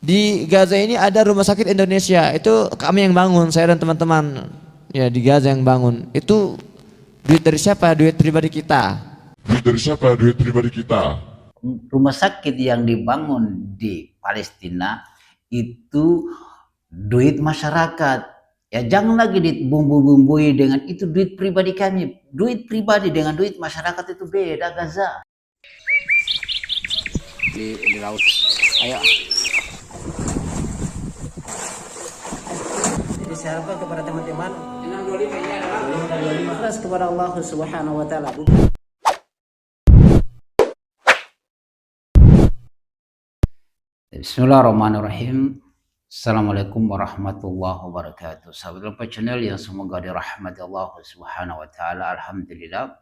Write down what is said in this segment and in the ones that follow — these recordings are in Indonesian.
Di Gaza ini ada rumah sakit Indonesia, itu kami yang bangun, saya dan teman-teman ya di Gaza yang bangun. Itu duit dari siapa? Duit pribadi kita. Duit dari siapa? Duit pribadi kita. Rumah sakit yang dibangun di Palestina itu duit masyarakat. Ya jangan lagi dibumbu-bumbui dengan itu duit pribadi kami. Duit pribadi dengan duit masyarakat itu beda, Gaza. Di laut. Ayo. Jadi saya harapkan kepada teman-teman ikhlas kepada Allah Subhanahu wa taala. Bismillahirrahmanirrahim. Assalamualaikum warahmatullahi wabarakatuh. Sahabat Lampa Channel yang semoga dirahmati Allah Subhanahu wa taala. Alhamdulillah.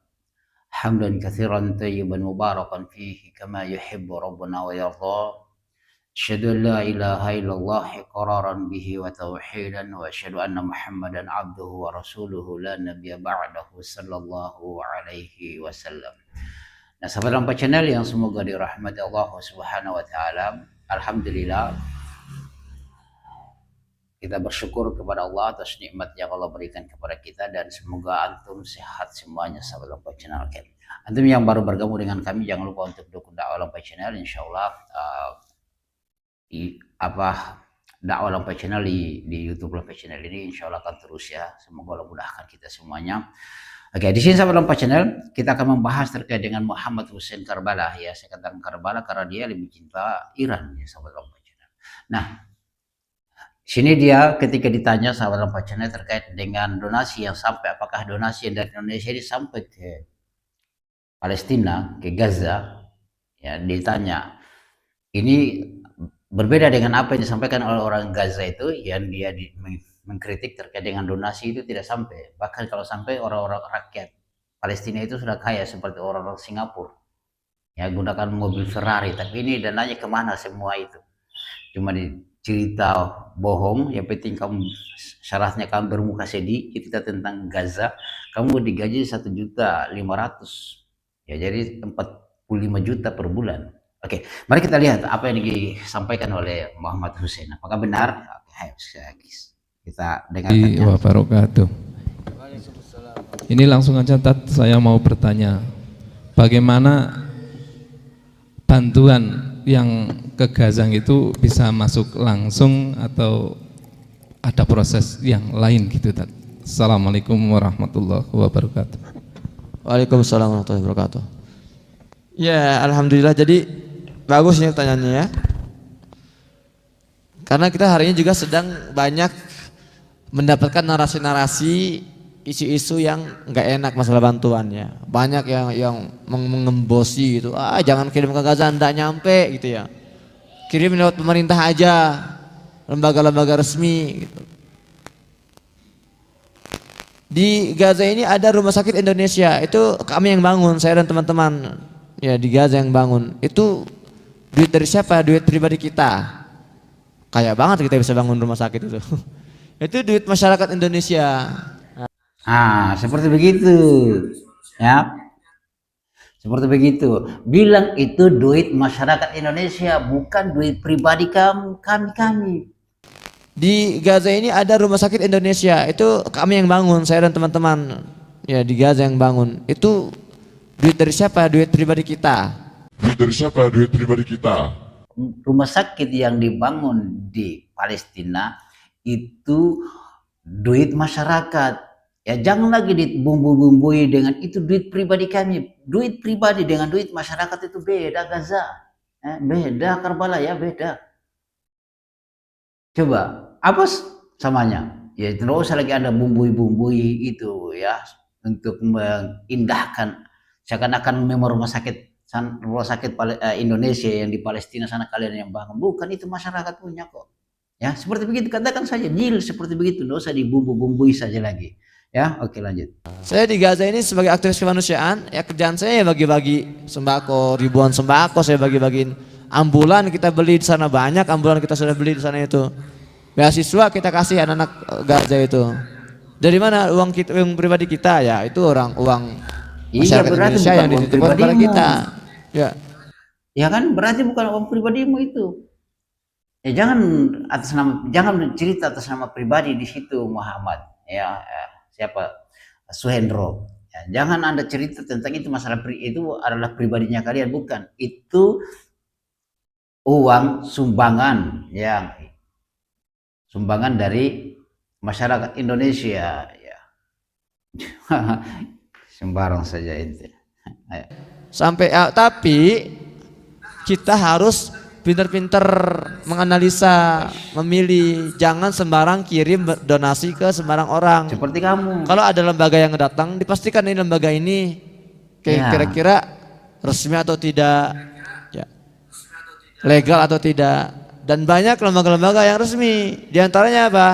Hamdan katsiran tayyiban mubarakan fihi kama yuhibbu rabbuna wa yarda. Asyhadu an la ilaha illallah iqraran bihi wa tauhidan wa asyhadu anna Muhammadan abduhu wa rasuluhu la nabiyya ba'dahu sallallahu alaihi wasallam. Nah, sahabat Lampa Channel yang semoga dirahmati Allah Subhanahu wa taala. Alhamdulillah, kita bersyukur kepada Allah atas nikmat yang Allah berikan kepada kita, dan semoga antum sehat semuanya, sahabat Lampa Channel. Antum yang baru bergabung dengan kami, jangan lupa untuk dukung dakwah Lampa Channel. Insyaallah dakwah Lampa Channel di YouTube Lampa Channel ini insyaallah akan terus ya. Semoga Allah mudahkan kita semuanya. Oke, di sini sahabat Lampa Channel kita akan membahas terkait dengan Muhammad Hussein Karbala ya. Saya katakan Karbala karena dia lebih cinta Iran ya, sahabat Lampa Channel. Nah, sini dia ketika ditanya sahabat Lampa Channel terkait dengan donasi yang sampai, apakah donasi dari Indonesia ini sampai ke Palestina, ke Gaza, ya ditanya. Ini berbeda dengan apa yang disampaikan oleh orang Gaza itu, yang dia mengkritik terkait dengan donasi itu tidak sampai. Bahkan kalau sampai, orang-orang rakyat Palestina itu sudah kaya seperti orang-orang Singapura. Ya, gunakan mobil Ferrari, tapi ini dananya kemana semua itu? Cuma cerita bohong, yang penting kamu syaratnya kamu bermuka sedih, cerita tentang Gaza, kamu digaji 1.500.000. Ya, jadi 45 juta per bulan. Oke, mari kita lihat apa yang disampaikan oleh Muhammad Hussein. Apakah benar? Kita dengarkan. Wabarakatuh. Ini langsung aja saya mau bertanya, bagaimana bantuan yang ke Gaza itu bisa masuk langsung atau ada proses yang lain gitu, Tat? Assalamualaikum warahmatullahi wabarakatuh. Waalaikumsalam warahmatullahi wabarakatuh. Ya, alhamdulillah, jadi bagus ini pertanyaannya ya. Karena kita hari ini juga sedang banyak mendapatkan narasi-narasi, isu-isu yang nggak enak masalah bantuannya. Banyak yang mengembosi gitu. Jangan kirim ke Gaza, ndak nyampe gitu ya. Kirim lewat pemerintah aja, lembaga-lembaga resmi gitu. Di Gaza ini ada rumah sakit Indonesia, itu kami yang bangun, saya dan teman-teman ya di Gaza yang bangun. Itu duit dari siapa? Duit pribadi kita. Kayak banget kita bisa bangun rumah sakit itu. Itu duit masyarakat Indonesia. Seperti begitu ya, seperti begitu. Bilang itu duit masyarakat Indonesia, bukan duit pribadi kami. Di Gaza ini ada rumah sakit Indonesia, itu kami yang bangun, saya dan teman-teman ya di Gaza yang bangun. Itu duit dari siapa? Duit pribadi kita. Duit dari siapa? Duit pribadi kita. Rumah sakit yang dibangun di Palestina itu duit masyarakat. Ya jangan lagi dibumbu-bumbui dengan itu duit pribadi kami. Duit pribadi dengan duit masyarakat itu beda, Gaza. Beda, Karbala ya, beda. Coba, apa samanya? Ya tidak usah lagi ada bumbui-bumbui itu ya, untuk mengindahkan seakan-akan memang rumah sakit Indonesia yang di Palestina sana kalian yang bangun. Bukan, itu masyarakat punya kok. Ya, seperti begitu, katakan saja deal seperti begitu, tidak usah dibumbu-bumbui saja lagi. Ya, oke, lanjut. Saya di Gaza ini sebagai aktivis kemanusiaan, ya kerjaan saya ya bagi-bagi sembako, ribuan sembako saya bagi-bagiin. Ambulan kita beli di sana, banyak ambulan kita sudah beli di sana itu. Beasiswa kita kasih anak-anak Gaza itu. Dari mana uang kita, uang pribadi kita ya, itu uang masyarakat Indonesia yang dititipkan kepada kita. Ya. Ya kan, berarti bukan uang pribadimu itu. jangan atas nama, jangan cerita atas nama pribadi di situ Muhammad. Ya, siapa? Suhendro. Ya, jangan Anda cerita tentang itu, masalah itu adalah pribadinya kalian, bukan. Itu uang sumbangan yang sumbangan dari masyarakat Indonesia, ya. Sembarang saja itu. Sampai tapi kita harus pinter-pinter menganalisa, memilih, jangan sembarang kirim donasi ke sembarang orang. Seperti kamu. Kalau ada lembaga yang datang, dipastikan ini lembaga ini Ya. kira-kira resmi atau tidak, ya, legal atau tidak. Dan banyak lembaga-lembaga yang resmi. Di antaranya apa?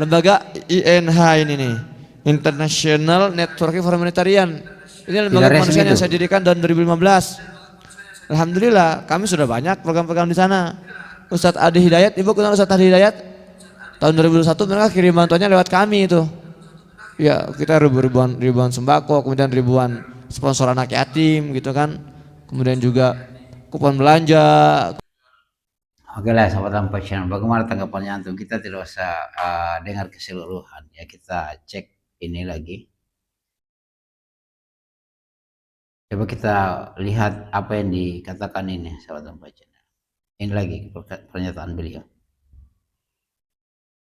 Lembaga INH ini nih, International Network for Humanitarian. Ini lembaga Tidak resmi kemanusiaan yang itu. saya dirikan tahun 2015. Alhamdulillah, kami sudah banyak program-program di sana. Ustadz Adi Hidayat, ibu kenal Ustadz Adi Hidayat? Tahun 2001 mereka kirim bantuannya lewat kami itu. Ya, kita ribuan sembako, kemudian ribuan sponsor anak yatim gitu kan. Kemudian juga kupon belanja. Oke lah, sahabat Lampai Channel, bagaimana tanggapannya antum? Kita tidak usah dengar keseluruhan, ya, kita cek ini lagi. Coba kita lihat apa yang dikatakan ini, sahabat Lampai Channel. Ini lagi pernyataan beliau.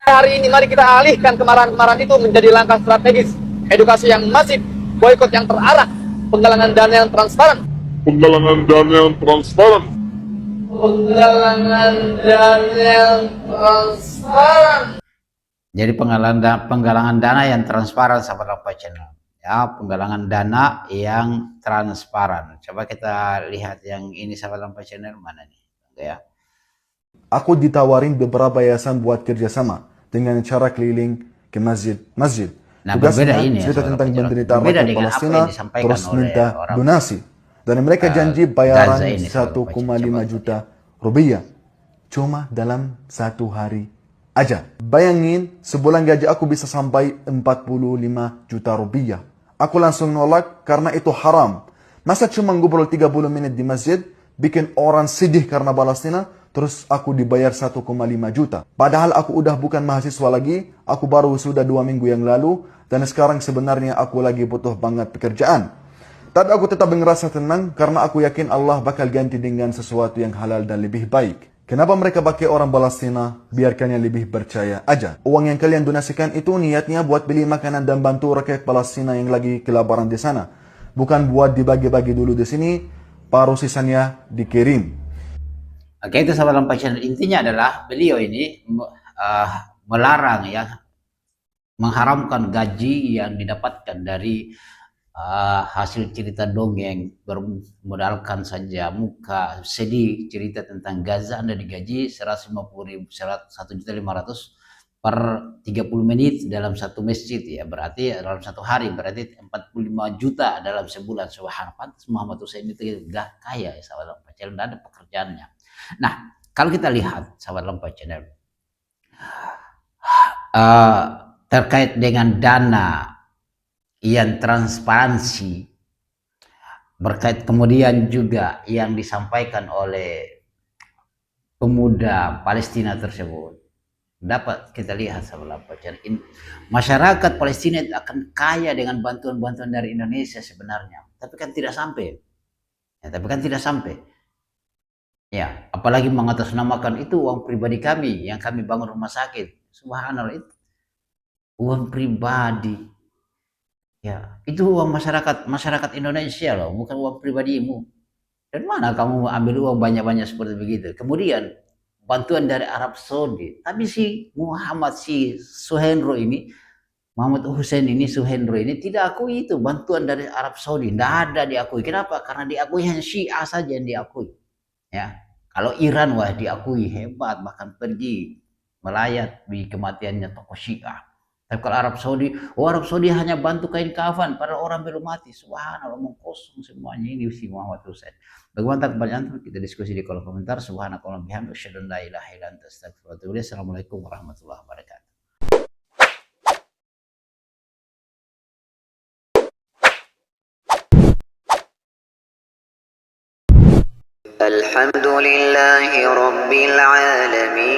Hari ini mari kita alihkan kemarahan-kemarahan itu menjadi langkah strategis, edukasi yang masif, boikot yang terarah, penggalangan dana yang transparan. Penggalangan dana yang transparan. Jadi penggalangan dana yang transparan, sahabat Lampai Channel. Ya, penggalangan dana yang transparan. Coba kita lihat yang ini, sahabat Lampai Channel, mana nih? Ya. Aku ditawarin beberapa yayasan buat kerjasama dengan cara keliling ke masjid-masjid. Nah, Tugasnya berbeda ini ya, cerita saudara tentang penjelasan. penderitaan Berbeda rakyat dengan apa Palestina, yang disampaikan terus oleh minta orang, donasi. Dan mereka janji bayaran Gaza ini, saudara 1,5 Pak, juta rupiah. Cuma dalam 1 hari aja. Bayangin, sebulan gaji aku bisa sampai 45 juta rupiah. Aku langsung nolak karena itu haram. Masa cuma ngobrol 30 menit di masjid, bikin orang sedih karena Palestina, terus aku dibayar 1,5 juta. Padahal aku udah bukan mahasiswa lagi, aku baru sudah 2 minggu yang lalu, dan sekarang sebenarnya aku lagi butuh banget pekerjaan. Tapi aku tetap ngerasa tenang karena aku yakin Allah bakal ganti dengan sesuatu yang halal dan lebih baik. Kenapa mereka pakai orang Palestina? Biarkannya lebih percaya aja. Uang yang kalian donasikan itu niatnya buat beli makanan dan bantu rakyat Palestina yang lagi kelaparan di sana. Bukan buat dibagi-bagi dulu di sini, baru sisanya dikirim. Oke, itu sahabat Lampai Channel. Intinya adalah beliau ini melarang, ya, mengharamkan gaji yang didapatkan dari hasil cerita dongeng, bermodalkan saja muka sedih, cerita tentang Gaza. Anda digaji 150.000, 1.500.000 per 30 menit dalam satu masjid, ya, berarti dalam satu hari berarti 45 juta dalam sebulan. Subhanallah, pantas Muhammad Hussein itu gak kaya, ya, sahabat Lampai Channel, dan ada pekerjaannya. Nah, kalau kita lihat, sahabat Lampai Channel, terkait dengan dana yang transparansi, berkait kemudian juga yang disampaikan oleh pemuda Palestina tersebut, dapat kita lihat, sahabat Lampai Channel, masyarakat Palestina akan kaya dengan bantuan-bantuan dari Indonesia sebenarnya, tapi kan tidak sampai, ya, apalagi mengatasnamakan itu uang pribadi kami yang kami bangun rumah sakit. Subhanallah, itu uang pribadi. Ya, itu uang masyarakat Indonesia loh, bukan uang pribadimu. Dan mana kamu ambil uang banyak-banyak seperti begitu? Kemudian bantuan dari Arab Saudi. Tapi si Suhendro ini, Muhammad Hussein ini, Suhendro ini tidak akui itu bantuan dari Arab Saudi. Tidak ada diakui. Kenapa? Karena diakui hanya Syiah saja yang diakui. Ya, kalau Iran wah diakui hebat, bahkan pergi melayat di kematiannya tokoh Syiah. Tapi kalau Arab Saudi hanya bantu kain kafan pada orang belum mati. Subhanallah, mengkosong semuanya ini si Muhammad Hussein. Bagaimana tanggapan kita diskusi di kolom komentar. Subhanakallahumma bihamdika asyhadu an la ilaha illa anta astaghfiruka wa atubu ilaik. Assalamualaikum warahmatullahi wabarakatuh. الحمد لله رب العالمين